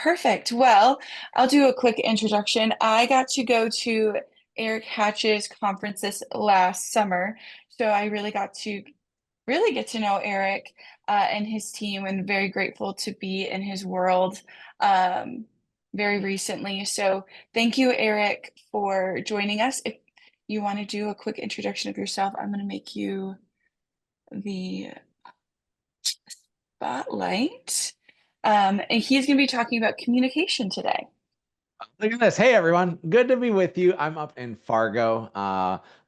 Perfect. Well, I'll do a quick introduction. I got to go to Eric Hatch's conference this last summer, so I really got to really get to know Eric and his team, and very grateful to be in his world um, very recently. So thank you, Eric, for joining us. If you want to do a quick introduction of yourself, I'm going to make you the spotlight. And he's going to be talking about communication today. Look at this. Hey, everyone. Good to be with you. I'm up in Fargo.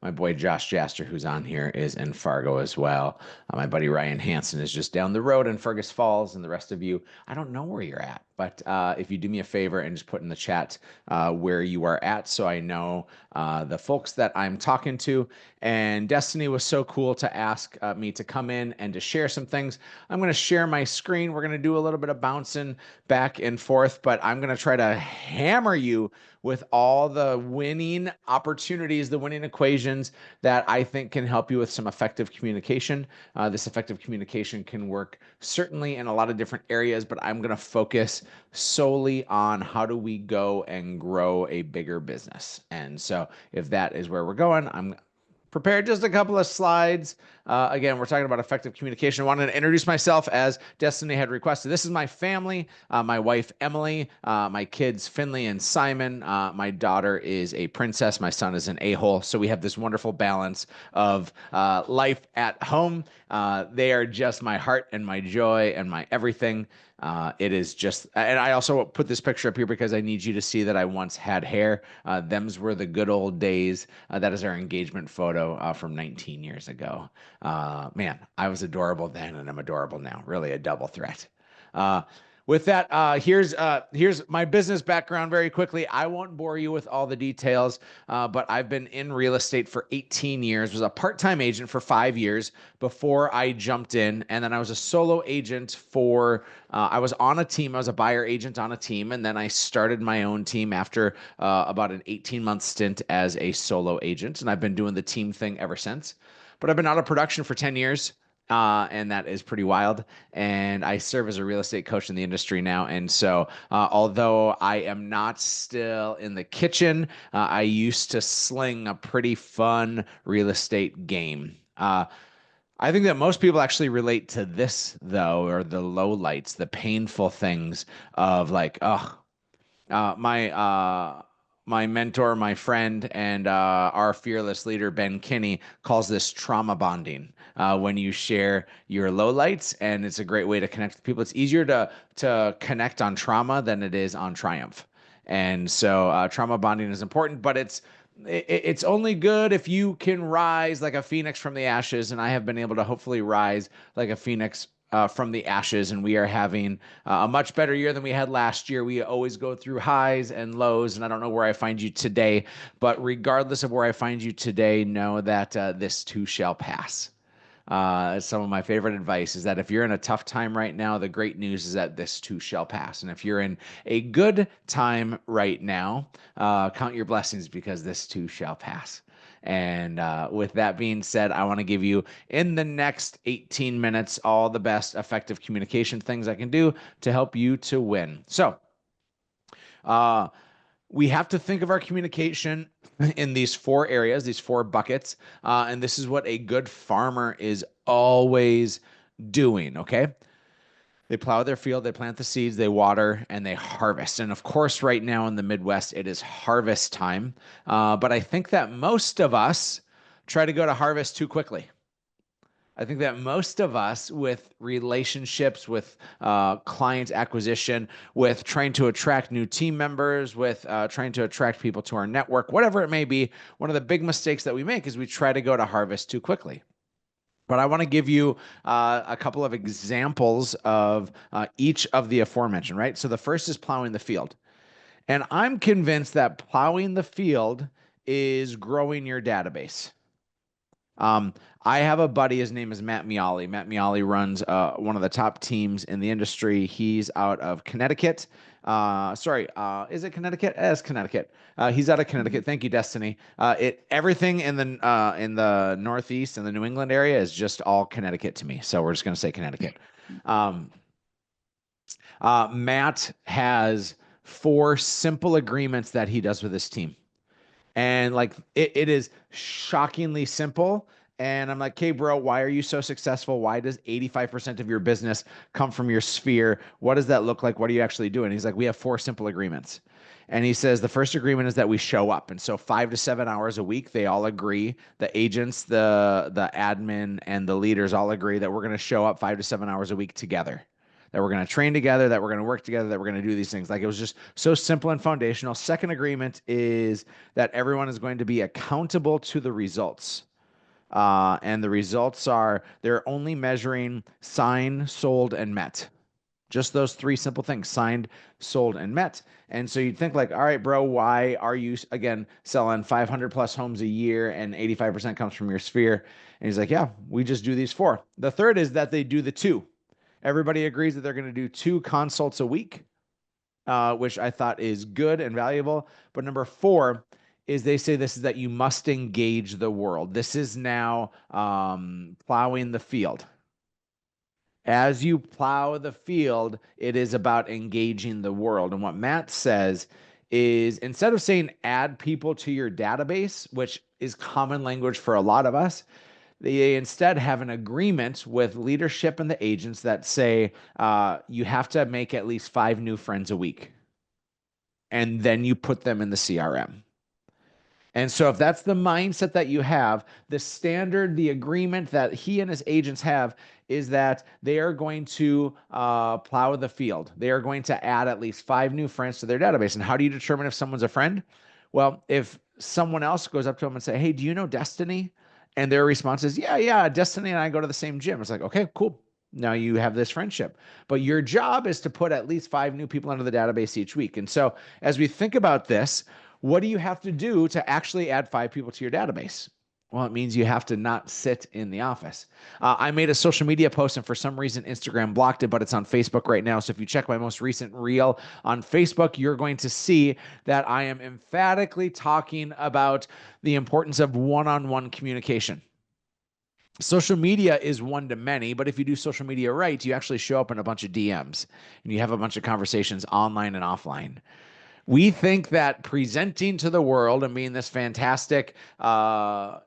My boy Josh Jaster, who's on here, is in Fargo as well. My buddy Ryan Hansen is just down the road in Fergus Falls, and the rest of you, I don't know where you're at, but if you do me a favor and just put in the chat where you are at so I know the folks that I'm talking to. And Destiny was so cool to ask me to come in and to share some things. I'm going to share my screen. We're going to do a little bit of bouncing back and forth, but I'm going to try to hammer you with all the winning opportunities, the winning equations that I think can help you with some effective communication. This effective communication can work certainly in a lot of different areas, but I'm going to focus solely on how do we go and grow a bigger business. And so if that is where we're going, I'm prepared just a couple of slides. Again, we're talking about effective communication. I wanted to introduce myself as Destiny had requested. This is my family, my wife, Emily, my kids, Finley and Simon. My daughter is a princess. My son is an a-hole. So we have this wonderful balance of life at home. They are just my heart and my joy and my everything. It is just, and I also put this picture up here because I need you to see that I once had hair. Them's were the good old days. That is our engagement photo from 19 years ago. Man, I was adorable then and I'm adorable now. Really a double threat. Uh, with that, here's my business background very quickly. I won't bore you with all the details, but I've been in real estate for 18 years. Was a part-time agent for 5 years before I jumped in, and then I was a solo agent for. I was on a team. I was a buyer agent on a team, and then I started my own team after about an 18-month stint as a solo agent, and I've been doing the team thing ever since. But I've been out of production for 10 years. And that is pretty wild. And I serve as a real estate coach in the industry now. And so, although I am not still in the kitchen, I used to sling a pretty fun real estate game. I think that most people actually relate to this, though, or the low lights, the painful things of like, oh, my mentor, my friend, and our fearless leader Ben Kinney calls this trauma bonding. When you share your lowlights, and it's a great way to connect with people. It's easier to connect on trauma than it is on triumph. And so trauma bonding is important, but it's only good if you can rise like a phoenix from the ashes. And I have been able to hopefully rise like a phoenix from the ashes, and we are having a much better year than we had last year. We always go through highs and lows, and I don't know where I find you today, but regardless of where I find you today, know that this too shall pass. Some of my favorite advice is that if you're in a tough time right now, the great news is that this too shall pass. And if you're in a good time right now, count your blessings because this too shall pass. And with that being said, I want to give you in the next 18 minutes all the best effective communication things I can do to help you to win. So, uh, we have to think of our communication in these four areas, these four buckets. And this is what a good farmer is always doing. Okay. They plow their field, they plant the seeds, they water, and they harvest. And of course, right now in the Midwest, it is harvest time. But I think that most of us try to go to harvest too quickly. I think that most of us, with relationships, with client acquisition, with trying to attract new team members, with trying to attract people to our network, whatever it may be, one of the big mistakes that we make is we try to go to harvest too quickly. But I want to give you a couple of examples of each of the aforementioned, right? So the first is plowing the field. And I'm convinced that plowing the field is growing your database. Um, I have a buddy. His name is Matt Miali. Matt Miali runs one of the top teams in the industry. He's out of Connecticut. Is it Connecticut? It's Connecticut. He's out of Mhm. Connecticut. Thank you, Destiny. It everything in the Northeast and the New England area is just all Connecticut to me. So we're just gonna say Connecticut. Um, Matt has four simple agreements that he does with his team. And like it is shockingly simple. And I'm like, okay, bro, why are you so successful? Why does 85% of your business come from your sphere? What does that look like? What are you actually doing? He's like, we have four simple agreements. And he says the first agreement is that we show up. And so 5 to 7 hours a week, they all agree. The agents, the admin, and the leaders all agree that we're going to show up 5 to 7 hours a week together. That we're going to train together, that we're going to work together, that we're going to do these things. Like it was just so simple and foundational. Second agreement is that everyone is going to be accountable to the results. And the results are they're only measuring signed, sold, and met. Just those three simple things: signed, sold, and met. And so you'd think, like, all right, bro, why are you, again, selling 500 plus homes a year and 85% comes from your sphere? And he's like, yeah, we just do these four. The third is that they do the two. Everybody agrees that they're going to do two consults a week, which I thought is good and valuable. But number four is they say this is that you must engage the world. This is now plowing the field. As you plow the field, it is about engaging the world. And what Matt says is instead of saying add people to your database, which is common language for a lot of us, they instead have an agreement with leadership and the agents that say you have to make at least 5 new friends a week. And then you put them in the CRM. And so, if that's the mindset that you have, the standard, the agreement that he and his agents have is that they are going to plow the field. They are going to add at least 5 new friends to their database. And how do you determine if someone's a friend? Well, if someone else goes up to them and say, "Hey, do you know Destiny?" And their response is, "Yeah, yeah, Destiny and I go to the same gym." It's like, okay, cool. Now you have this friendship. But your job is to put at least 5 new people into the database each week. And so, as we think about this, what do you have to do to actually add 5 people to your database? Well, it means you have to not sit in the office. I made a social media post, and for some reason, Instagram blocked it, but it's on Facebook right now. So if you check my most recent reel on Facebook, you're going to see that I am emphatically talking about the importance of one on one communication. Social media is one to many, but if you do social media right, you actually show up in a bunch of DMs and you have a bunch of conversations online and offline. We think that presenting to the world and being this fantastic influencer,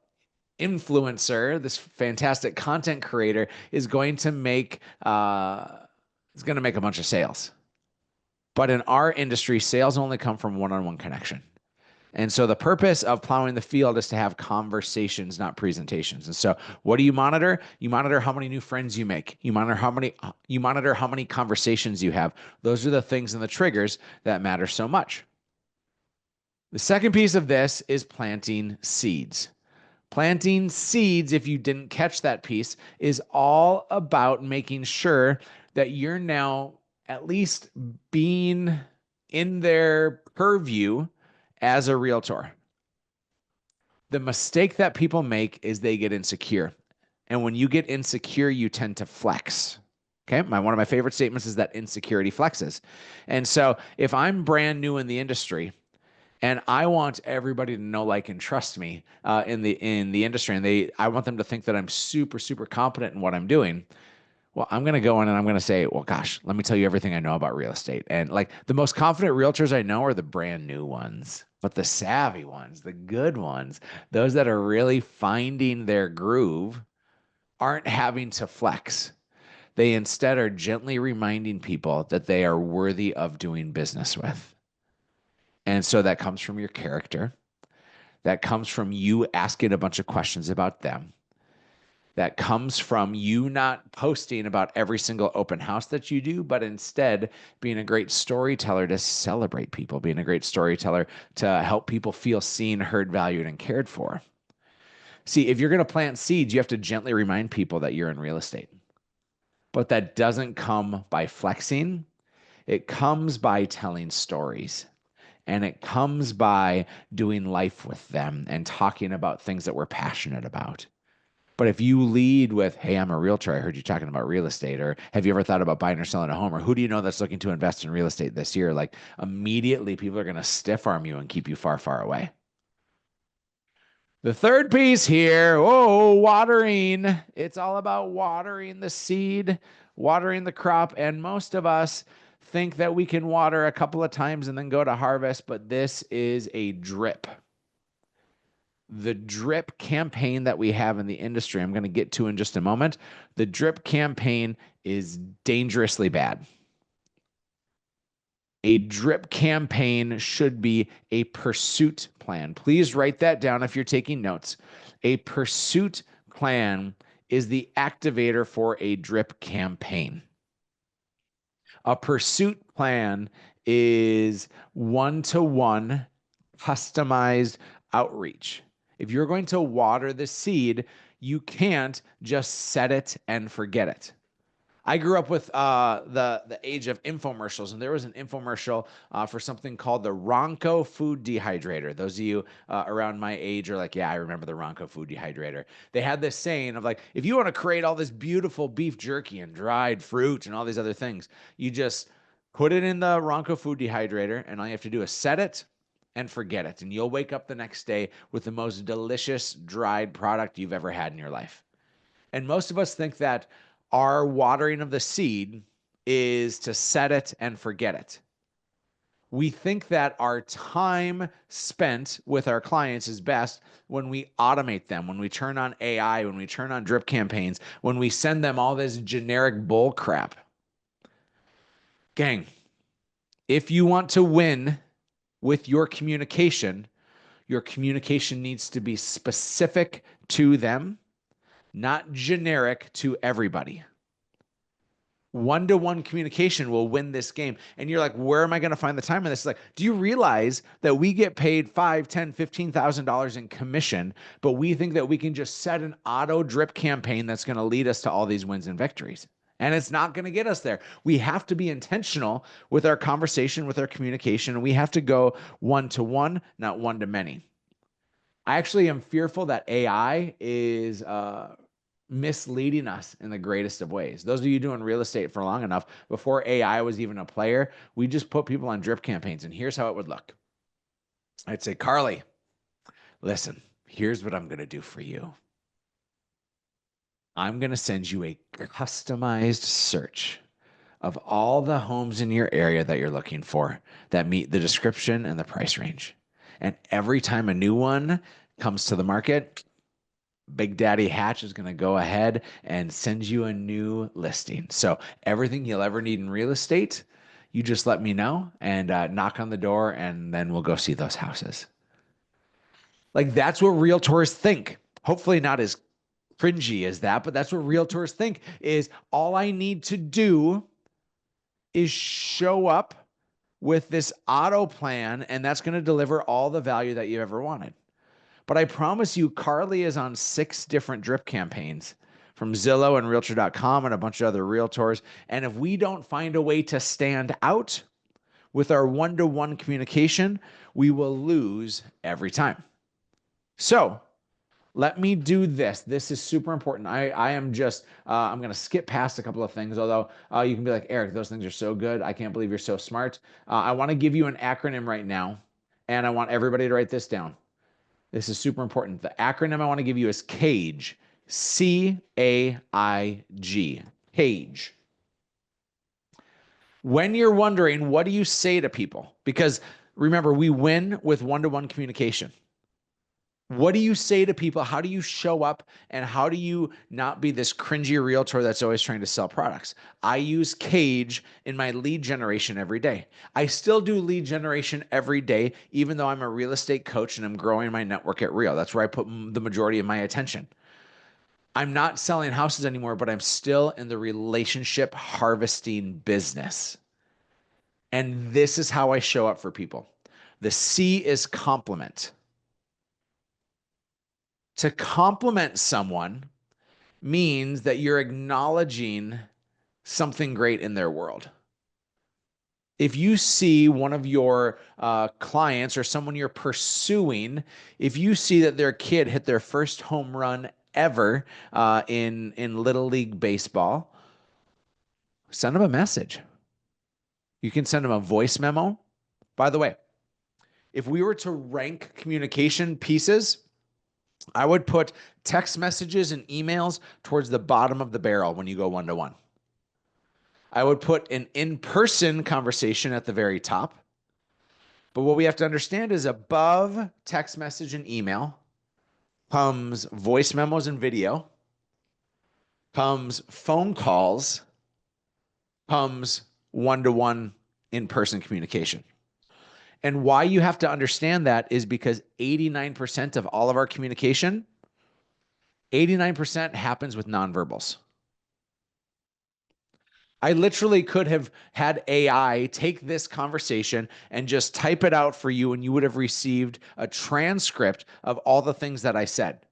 this fantastic content creator, is going to make a bunch of sales. But in our industry, sales only come from one-on-one connection. And so the purpose of plowing the field is to have conversations, not presentations. And so what do you monitor? You monitor how many new friends you make. You monitor how many conversations you have. Those are the things and the triggers that matter so much. The second piece of this is planting seeds. Planting seeds, if you didn't catch that piece, is all about making sure that you're now at least being in their purview as a realtor. The mistake that people make is they get insecure. And when you get insecure, you tend to flex. Okay. One of my favorite statements is that insecurity flexes. And so if I'm brand new in the industry, and I want everybody to know, like, and trust me in the industry, and I want them to think that I'm super, super competent in what I'm doing. Well, I'm going to go in and I'm going to say, well, gosh, let me tell you everything I know about real estate. And like the most confident realtors I know are the brand new ones, but the savvy ones, the good ones, those that are really finding their groove aren't having to flex. They instead are gently reminding people that they are worthy of doing business with. And so that comes from your character. That comes from you asking a bunch of questions about them. That comes from you not posting about every single open house that you do, but instead being a great storyteller to celebrate people, being a great storyteller to help people feel seen, heard, valued, and cared for. See, if you're going to plant seeds, you have to gently remind people that you're in real estate. But that doesn't come by flexing, it comes by telling stories. And it comes by doing life with them and talking about things that we're passionate about. But if you lead with, hey, I'm a realtor, I heard you talking about real estate, or have you ever thought about buying or selling a home, or who do you know that's looking to invest in real estate this year? Like immediately people are going to stiff arm you and keep you far, far away. The third piece here, oh, watering. It's all about watering the seed, watering the crop. And most of us think that we can water a couple of times and then go to harvest, but this is a drip. The drip campaign that we have in the industry, I'm going to get to in just a moment. The drip campaign is dangerously bad. A drip campaign should be a pursuit plan. Please write that down if you're taking notes. A pursuit plan is the activator for a drip campaign. A pursuit plan is one-to-one customized outreach. If you're going to water the seed, you can't just set it and forget it. I grew up with the age of infomercials, and there was an infomercial for something called the Ronco food dehydrator. Those of you around my age are like, yeah, I remember the Ronco food dehydrator. They had this saying of like, if you want to create all this beautiful beef jerky and dried fruit and all these other things, you just put it in the Ronco food dehydrator, and all you have to do is set it and forget it. And you'll wake up the next day with the most delicious dried product you've ever had in your life. And most of us think that our watering of the seed is to set it and forget it. We think that our time spent with our clients is best when we automate them, when we turn on AI, when we turn on drip campaigns, when we send them all this generic bull crap. Gang, if you want to win with your communication needs to be specific to them, not generic to everybody. One-to-one communication will win this game. And you're like, where am I going to find the time in this? It's like, do you realize that we get paid $5, $10, $15,000 in commission, but we think that we can just set an auto drip campaign that's going to lead us to all these wins and victories? And it's not going to get us there. We have to be intentional with our conversation, with our communication, and we have to go one-to-one, not one-to-many. I actually am fearful that AI is misleading us in the greatest of ways. Those of you doing real estate for long enough, before AI was even a player, we just put people on drip campaigns, and here's how it would look. I'd say, Carly, listen, here's what I'm going to do for you. I'm going to send you a customized search of all the homes in your area that you're looking for that meet the description and the price range. And every time a new one comes to the market, Big Daddy Hatch is going to go ahead and send you a new listing. So everything you'll ever need in real estate, you just let me know and knock on the door, and then we'll go see those houses. Like that's what realtors think. Hopefully not as cringy as that, but that's what realtors think is all I need to do is show up with this auto plan, and that's going to deliver all the value that you ever wanted. But I promise you, Carly is on 6 different drip campaigns from Zillow and Realtor.com and a bunch of other realtors. And if we don't find a way to stand out with our one-to-one communication, we will lose every time. So let me do this. This is super important. I am just, I'm going to skip past a couple of things, although you can be like, Erik, those things are so good. I can't believe you're so smart. I want to give you an acronym right now, and I want everybody to write this down. This is super important. The acronym I want to give you is CAGE. CAIG. CAGE. When you're wondering, what do you say to people? Because remember, we win with one-to-one communication. What do you say to people? How do you show up? And how do you not be this cringy realtor that's always trying to sell products? I use CAGE in my lead generation every day. I still do lead generation every day, even though I'm a real estate coach and I'm growing my network at Real. That's where I put the majority of my attention. I'm not selling houses anymore, but I'm still in the relationship harvesting business. And this is how I show up for people. The C is compliment. To compliment someone means that you're acknowledging something great in their world. If you see one of your clients or someone you're pursuing, if you see that their kid hit their first home run ever in Little League Baseball, send them a message. You can send them a voice memo. By the way, if we were to rank communication pieces, I would put text messages and emails towards the bottom of the barrel when you go one to one. I would put an in-person conversation at the very top. But what we have to understand is above text message and email comes voice memos and video, comes phone calls, comes one to one in person communication. And why you have to understand that is because 89% of all of our communication, 89% happens with nonverbals. I literally could have had AI take this conversation and just type it out for you, and you would have received a transcript of all the things that I said.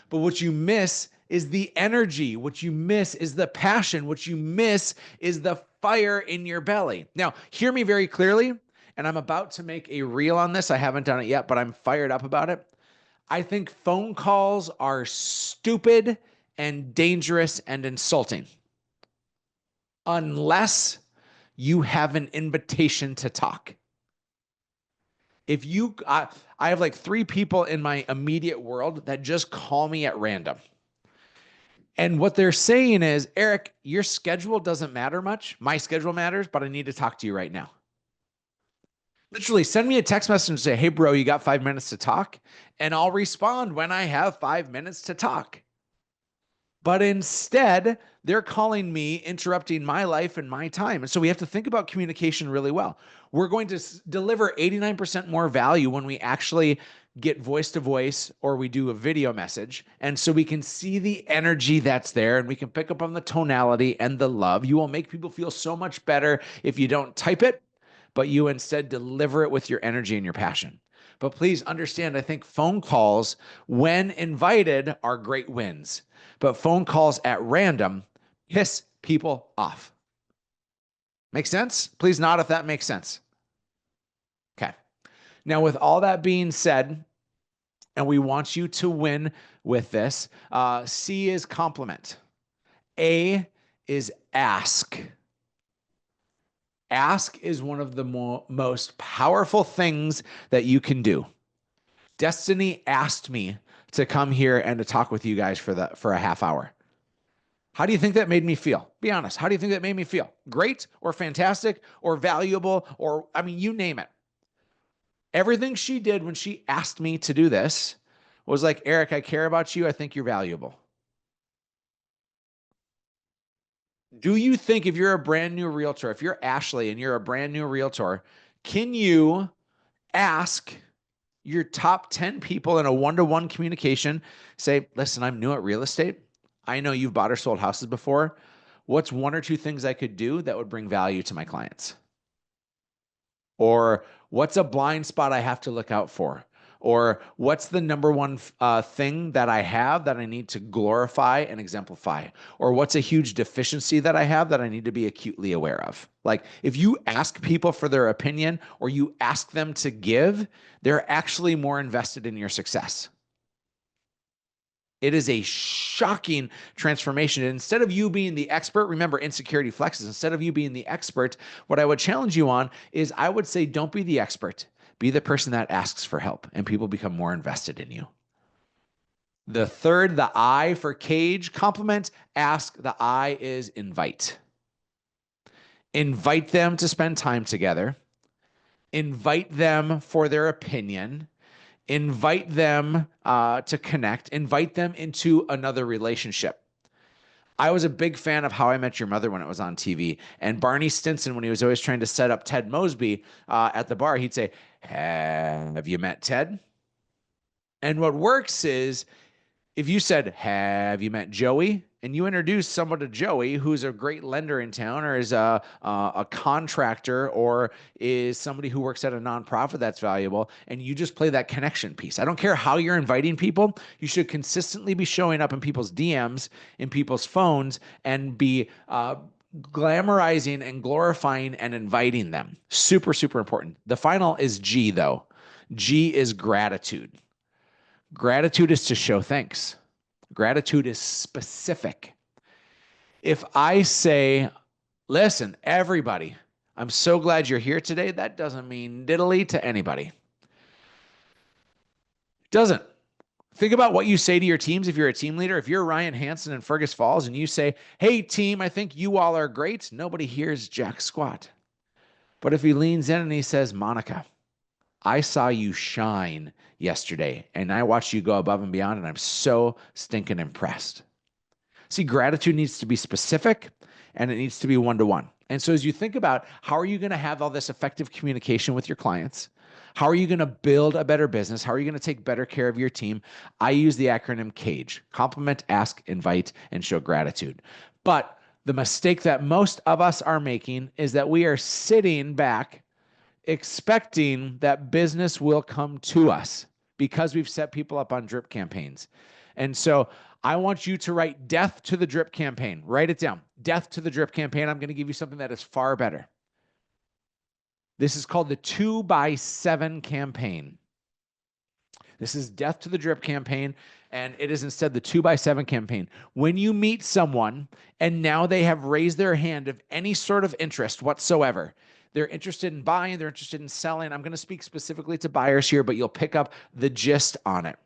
But what you miss is the energy. What you miss is the passion. What you miss is the fire in your belly. Now, hear me very clearly, and I'm about to make a reel on this. I haven't done it yet, but I'm fired up about it. I think phone calls are stupid and dangerous and insulting unless you have an invitation to talk. If you, I have like 3 people in my immediate world that just call me at random. And what they're saying is, Erik, your schedule doesn't matter much. My schedule matters, but I need to talk to you right now. Literally send me a text message and say, hey, bro, you got 5 minutes to talk? And I'll respond when I have 5 minutes to talk. But instead, they're calling me, interrupting my life and my time. And so we have to think about communication really well. We're going to deliver 89% more value when we actually get voice to voice or we do a video message. And so we can see the energy that's there and we can pick up on the tonality and the love. You will make people feel so much better if you don't type it, but you instead deliver it with your energy and your passion. But please understand, I think phone calls, when invited, are great wins. But phone calls at random piss people off. Make sense? Please nod if that makes sense. Okay. Now, with all that being said, and we want you to win with this, C is compliment. A is ask. Ask is one of the most powerful things that you can do. Destiny asked me to come here and to talk with you guys for a half hour. How do you think that made me feel? Be honest. How do you think that made me feel? Great or fantastic or valuable or, I mean, you name it. Everything she did when she asked me to do this was like, Erik, I care about you. I think you're valuable. Do you think if you're a brand new realtor, if you're Ashley and you're a brand new realtor, can you ask your top 10 people in a one-to-one communication, say, listen, I'm new at real estate. I know you've bought or sold houses before. What's 1 or 2 things I could do that would bring value to my clients? Or what's a blind spot I have to look out for? Or what's the number one thing that I have that I need to glorify and exemplify? Or what's a huge deficiency that I have that I need to be acutely aware of? Like if you ask people for their opinion or you ask them to give, they're actually more invested in your success. It is a shocking transformation. And instead of you being the expert, remember, insecurity flexes. Instead of you being the expert, what I would challenge you on is I would say, don't be the expert. Be the person that asks for help, and people become more invested in you. The third, the I for cage, compliment, ask. The I is invite. Invite them to spend time together. Invite them for their opinion. Invite them to connect. Invite them into another relationship. I was a big fan of How I Met Your Mother when it was on TV. And Barney Stinson, when he was always trying to set up Ted Mosby at the bar, he'd say, have you met Ted? And what works is if you said, have you met Joey? And you introduce someone to Joey who's a great lender in town or is a contractor or is somebody who works at a nonprofit that's valuable, and you just play that connection piece. I don't care how you're inviting people. You should consistently be showing up in people's DMs, in people's phones, and be glamorizing and glorifying and inviting them. Super, super important. The final is G, though. G is gratitude. Gratitude is to show thanks. Gratitude is specific. If I say, listen, everybody, I'm so glad you're here today, that doesn't mean diddly to anybody. It doesn't. Think about what you say to your teams if you're a team leader. If you're Ryan Hansen in Fergus Falls and you say, hey, team, I think you all are great, nobody hears jack squat. But if he leans in and he says, Monica, I saw you shine yesterday and I watched you go above and beyond, and I'm so stinking impressed. See, gratitude needs to be specific and it needs to be one to one. And so, as you think about how are you going to have all this effective communication with your clients, how are you going to build a better business, how are you going to take better care of your team, I use the acronym CAGE: compliment, ask, invite, and show gratitude. But the mistake that most of us are making is that we are sitting back expecting that business will come to us because we've set people up on drip campaigns. And so I want you to write death to the drip campaign. Write it down. Death to the drip campaign. I'm going to give you something that is far better. This is called the 2x7 campaign. This is death to the drip campaign, and it is instead the 2x7 campaign. When you meet someone and now they have raised their hand of any sort of interest whatsoever, they're interested in buying, they're interested in selling. I'm going to speak specifically to buyers here, but you'll pick up the gist on it.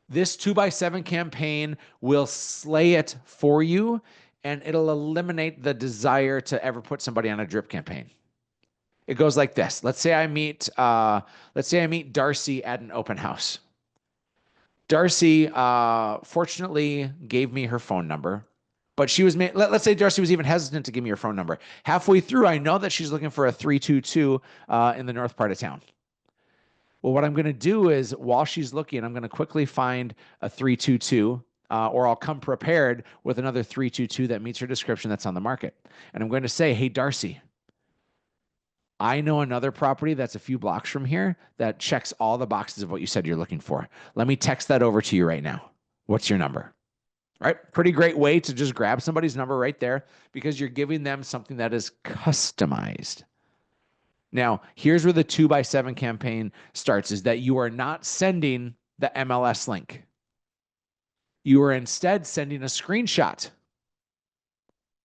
This 2x7 campaign will slay it for you, and it'll eliminate the desire to ever put somebody on a drip campaign. It goes like this. Let's say I meet Darcy at an open house. Darcy fortunately gave me her phone number, but let's say Darcy was even hesitant to give me her phone number. Halfway through, I know that she's looking for a 322 in the north part of town. Well, what I'm going to do is while she's looking, I'm going to quickly find a 322, or I'll come prepared with another 322 that meets her description that's on the market. And I'm going to say, hey, Darcy, I know another property that's a few blocks from here that checks all the boxes of what you said you're looking for. Let me text that over to you right now. What's your number? Right? Pretty great way to just grab somebody's number right there because you're giving them something that is customized. Now, here's where the 2x7 campaign starts, is that you are not sending the MLS link. You are instead sending a screenshot.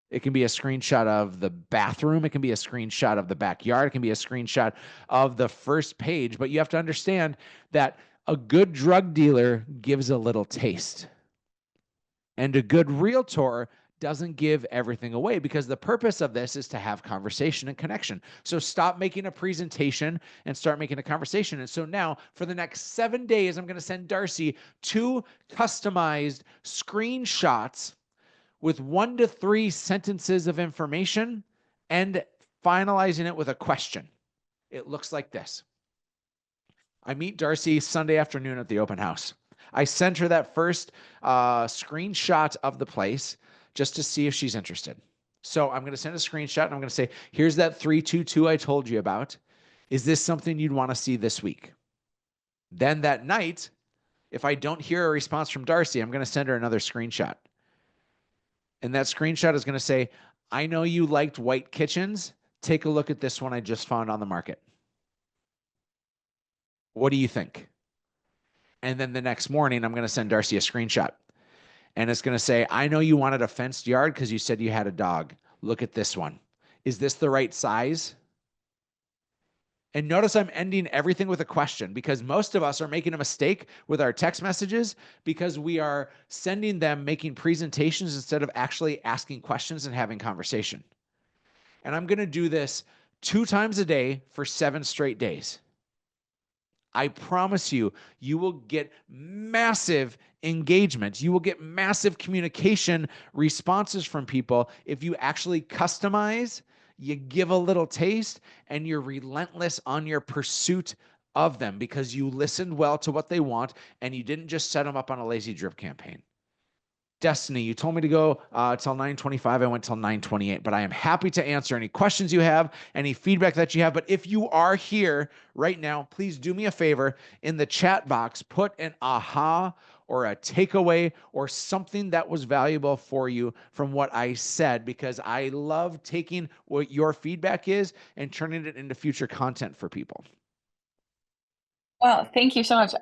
It can be a screenshot of the bathroom. It can be a screenshot of the backyard. It can be a screenshot of the first page. But you have to understand that a good drug dealer gives a little taste. And a good realtor doesn't give everything away, because the purpose of this is to have conversation and connection. So stop making a presentation and start making a conversation. And so now for the next 7 days, I'm going to send Darcy 2 customized screenshots with 1 to 3 sentences of information and finalizing it with a question. It looks like this. I meet Darcy Sunday afternoon at the open house. I sent her that first screenshot of the place just to see if she's interested. So I'm going to send a screenshot and I'm going to say, here's that 322 I told you about. Is this something you'd want to see this week? Then that night, if I don't hear a response from Darcy, I'm going to send her another screenshot. And that screenshot is going to say, I know you liked white kitchens. Take a look at this one I just found on the market. What do you think? And then the next morning, I'm going to send Darcy a screenshot. And it's going to say, I know you wanted a fenced yard because you said you had a dog. Look at this one. Is this the right size? And notice I'm ending everything with a question, because most of us are making a mistake with our text messages because we are sending them making presentations instead of actually asking questions and having conversation. And I'm going to do this 2 times a day for 7 straight days. I promise you, you will get massive engagement. You will get massive communication responses from people if you actually customize, you give a little taste, and you're relentless on your pursuit of them because you listened well to what they want and you didn't just set them up on a lazy drip campaign. Destiny, you told me to go till 9:25. I went till 9:28, but I am happy to answer any questions you have, any feedback that you have. But if you are here right now, please do me a favor. In the chat box, put an aha or a takeaway or something that was valuable for you from what I said, because I love taking what your feedback is and turning it into future content for people. Well, thank you so much.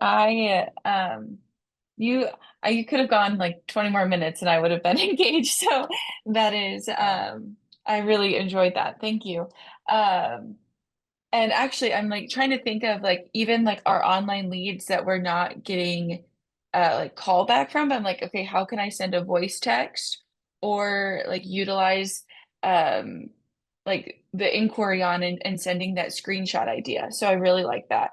You you could have gone like 20 more minutes and I would have been engaged. So that is I really enjoyed that. Thank you. Um and actually I'm like trying to think of like even like our online leads that we're not getting like callback from. But I'm like, okay, how can I send a voice text or like utilize um like the inquiry on and sending that screenshot idea. So I really like that.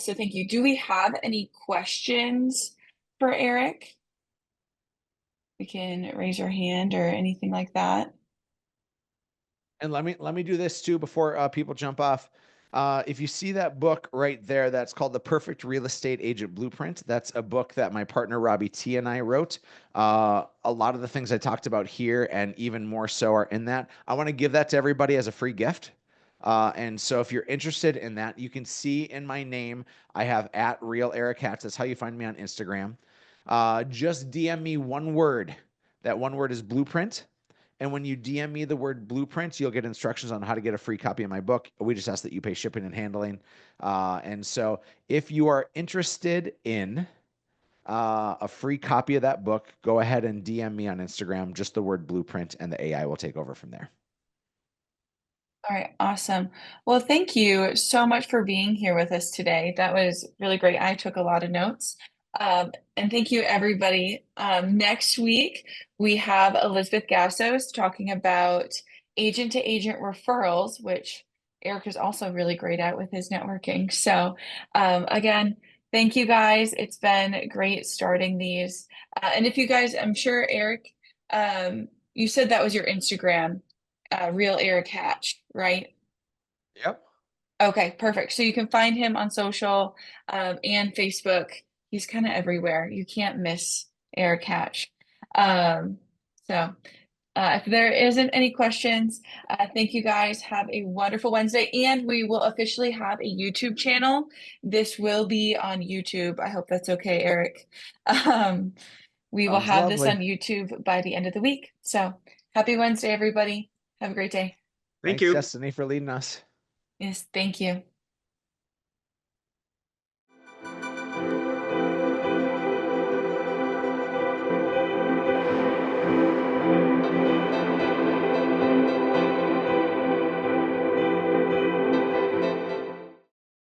So thank you. Do we have any questions for Erik? We can raise your hand or anything like that. And let me do this too before people jump off. If you see that book right there, that's called The Perfect Real Estate Agent Blueprint. That's a book that my partner Robbie T and I wrote. A lot of the things I talked about here and even more so are in that. I want to give that to everybody as a free gift. And so if you're interested in that, you can see in my name, I have at Real Erik Hatch. That's how you find me on Instagram. Just DM me one word. That one word is blueprint. And when you DM me the word blueprint, you'll get instructions on how to get a free copy of my book. We just ask that you pay shipping and handling. And so if you are interested in a free copy of that book, go ahead and DM me on Instagram, just the word blueprint, and the AI will take over from there. All right, awesome. Well, thank you so much for being here with us today. That was really great. I took a lot of notes. And thank you, everybody. Next week, we have Elizabeth Gassos talking about agent to agent referrals, which Erik is also really great at with his networking. So, again, thank you guys. It's been great starting these. And if you guys, I'm sure, Erik, you said that was your Instagram, Real Erik Hatch, right? Yep. Okay, perfect. So you can find him on social and Facebook. He's kind of everywhere. You can't miss Erik Hatch. Um, so if there isn't any questions, thank you guys. Have a wonderful Wednesday, and we will officially have a YouTube channel. This will be on YouTube. I hope that's okay, Erik. Um, we will Sounds have this on lovely. YouTube by the end of the week. So happy Wednesday, everybody. Have a great day. Thank Thanks, you. Destiny, for leading us. Yes, thank you.